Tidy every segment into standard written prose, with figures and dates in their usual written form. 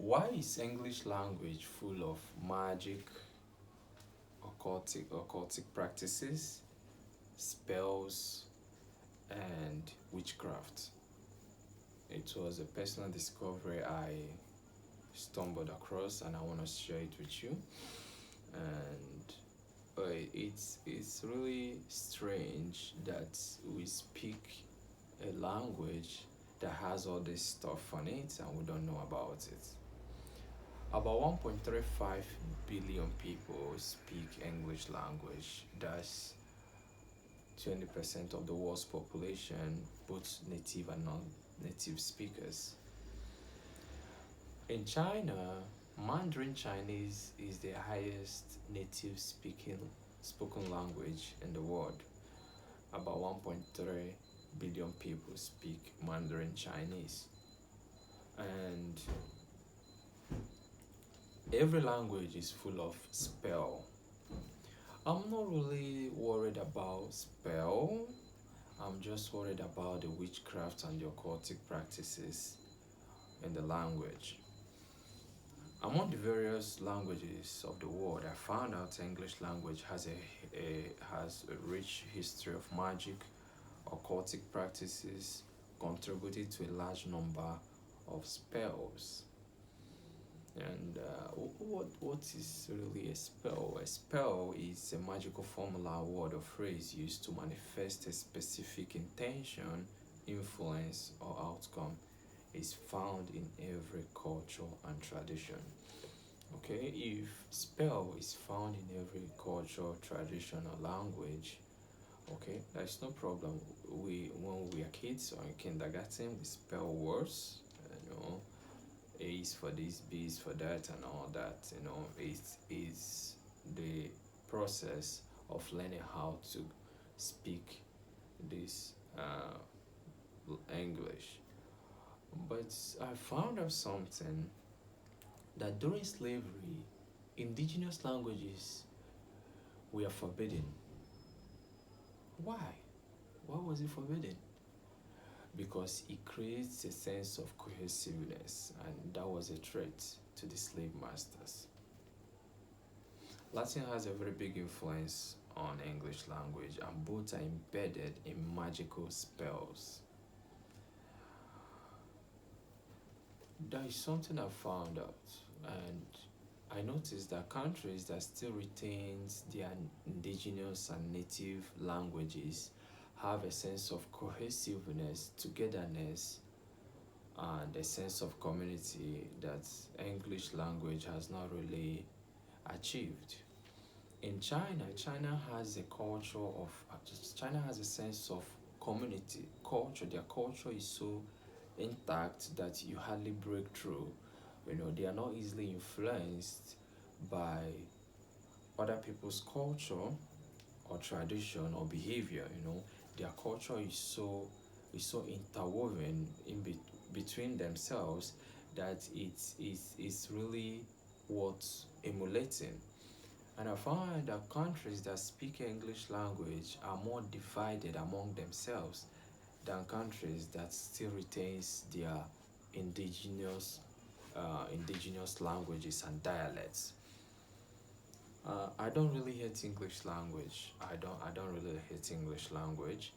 Why is English language full of magic, occultic practices, spells, and witchcraft? It was a personal discovery I stumbled across, and I want to share it with you. And it's really strange that we speak a language that has all this stuff on it, and we don't know about it. About 1.35 billion people speak English language. That's 20% of the world's population, both native and non-native speakers. In China, Mandarin Chinese is the highest native speaking spoken language in the world. About 1.3 billion people speak Mandarin Chinese. And every language is full of spell. I'm not really worried about spell. I'm just worried about the witchcraft and the occultic practices in the language. Among the various languages of the world, I found out English language has a rich history of magic, occultic practices, contributed to a large number of spells. And what is really a spell? A spell is a magical formula, word, or phrase used to manifest a specific intention, influence, or outcome. Is found in every culture and tradition. Okay, if spell is found in every culture, tradition, or language, okay, that's no problem. When we are kids or in kindergarten, we spell words, A is for this, B is for that, and all that. It is the process of learning how to speak this English. But I found out something that during slavery, indigenous languages were forbidden. Why? Why was it forbidden? Because it creates a sense of cohesiveness, and that was a threat to the slave masters. Latin has a very big influence on English language, and both are embedded in magical spells. There is something I found out, and I noticed that countries that still retains their indigenous and native languages have a sense of cohesiveness, togetherness, and a sense of community that English language has not really achieved. In China, China has a sense of community, culture. Their culture is so intact that you hardly break through. They are not easily influenced by other people's culture or tradition or behavior. Their culture is so interwoven between themselves that it's really worth emulating. And I find that countries that speak English language are more divided among themselves than countries that still retains their indigenous indigenous languages and dialects. I don't really hate English language. I don't really hate English language,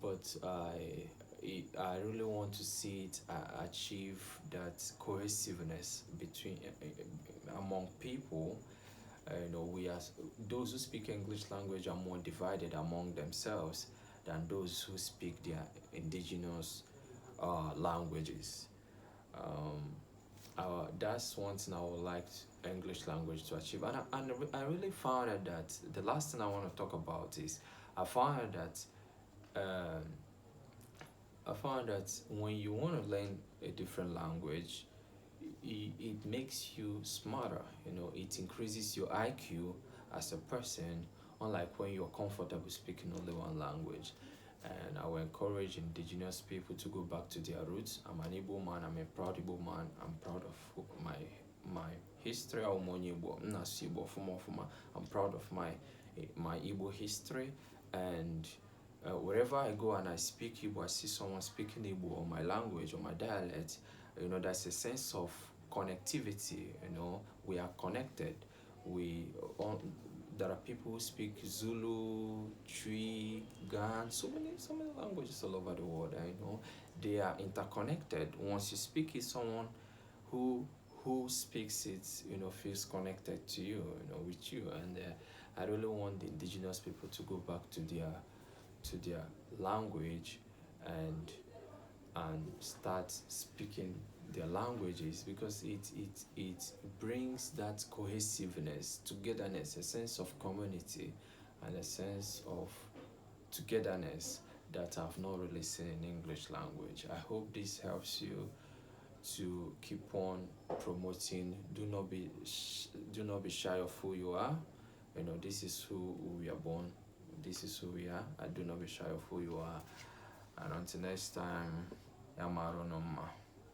but I really want to see it achieve that cohesiveness between among people. We are those who speak English language are more divided among themselves than those who speak their indigenous languages. Um, that's one thing I would like English language to achieve. And I really found out that the last thing I want to talk about is I found out that when you want to learn a different language, it makes you smarter. It increases your IQ as a person, unlike when you're comfortable speaking only one language. And I will encourage indigenous people to go back to their roots. I'm an Igbo man. I'm a proud Igbo man. I'm proud of my history. I'm proud of my Igbo history, and wherever I go and I speak Igbo, I see someone speaking Igbo or my language or my dialect. There's a sense of connectivity. We are connected. We on There are people who speak Zulu, Twi, Gan, so many languages all over the world. They are interconnected. Once you speak it, someone who who speaks it, feels connected to you, with you. And I really want the indigenous people to go back to their language, and start speaking their languages, because it brings that cohesiveness, togetherness, a sense of community, and a sense of togetherness that I've not really seen in English language. I hope this helps you to keep on promoting. Do not be shy of who you are. This is who we are born. This is who we are. I do not be shy of who you are. And until next time, Yamaro Noma.